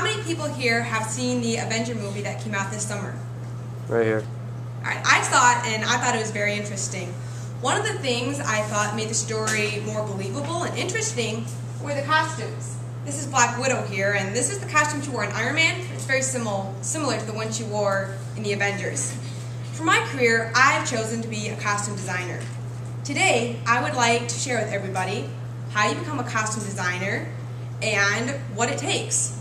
how many people here have seen the Avenger movie that came out this summer? Right here. Alright, I saw it and I thought it was very interesting. One of the things I thought made the story more believable and interesting were the costumes. This is Black Widow here, and this is the costume she wore in Iron Man. It's very similar to the one she wore in the Avengers. For my career, I've chosen to be a costume designer. Today, I would like to share with everybody how you become a costume designer and what it takes.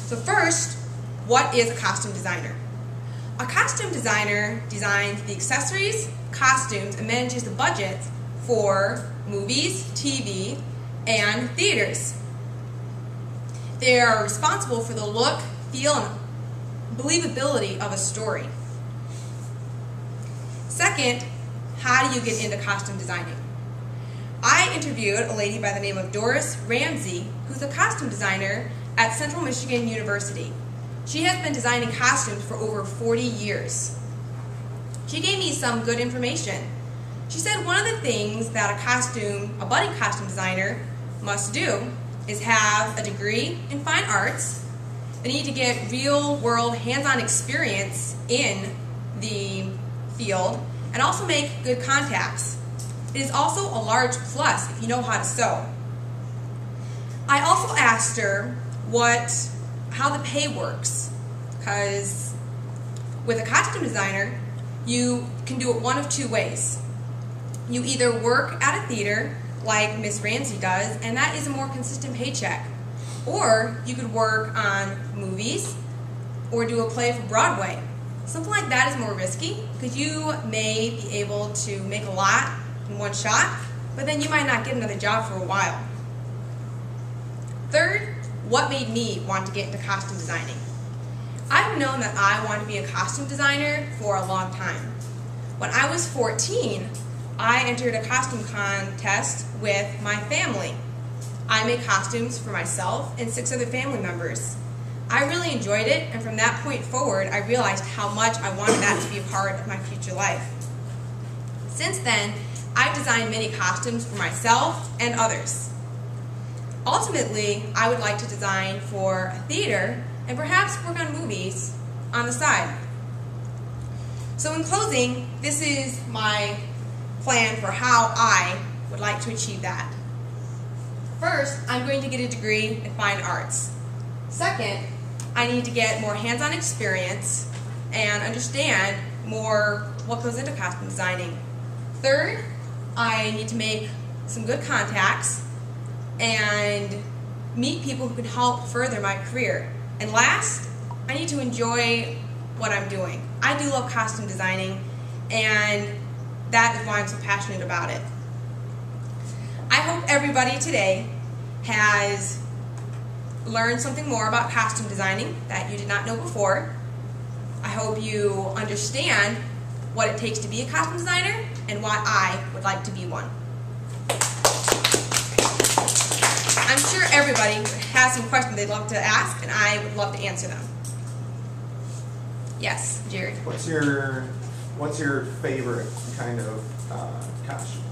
So first, what is a costume designer? A costume designer designs the accessories, costumes, and manages the budgets for movies, TV, and theaters. They are responsible for the look, feel, and believability of a story. Second, how do you get into costume designing? I interviewed a lady by the name of Doris Ramsey, who's a costume designer at Central Michigan University. She has been designing costumes for over 40 years. She gave me some good information. She said one of the things that a budding costume designer must do is have a degree in fine arts. They need to get real-world hands-on experience in the field and also make good contacts. It is also a large plus if you know how to sew. I also asked her how the pay works, because with a costume designer, you can do it one of two ways. You either work at a theater, like Miss Ramsey does, and that is a more consistent paycheck. Or you could work on movies or do a play for Broadway. Something like that is more risky, because you may be able to make a lot in one shot, but then you might not get another job for a while. Third, what made me want to get into costume designing? I've known that I want to be a costume designer for a long time. When I was 14, I entered a costume contest with my family. I made costumes for myself and 6 other family members. I really enjoyed it, and from that point forward, I realized how much I wanted that to be a part of my future life. Since then, I've designed many costumes for myself and others. Ultimately, I would like to design for a theater and perhaps work on movies on the side. So in closing, this is my plan for how I would like to achieve that. First, I'm going to get a degree in fine arts. Second, I need to get more hands-on experience and understand more what goes into costume designing. Third, I need to make some good contacts and meet people who can help further my career. And last, I need to enjoy what I'm doing. I do love costume designing, and that is why I'm so passionate about it. I hope everybody today has learned something more about costume designing that you did not know before. I hope you understand what it takes to be a costume designer and why I would like to be one. I'm sure everybody has some questions they'd love to ask, and I would love to answer them. Yes, Jerry. What's your favorite kind of costume?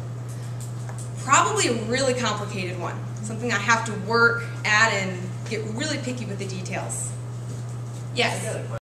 Probably a really complicated one. Something I have to work at and get really picky with the details. Yes.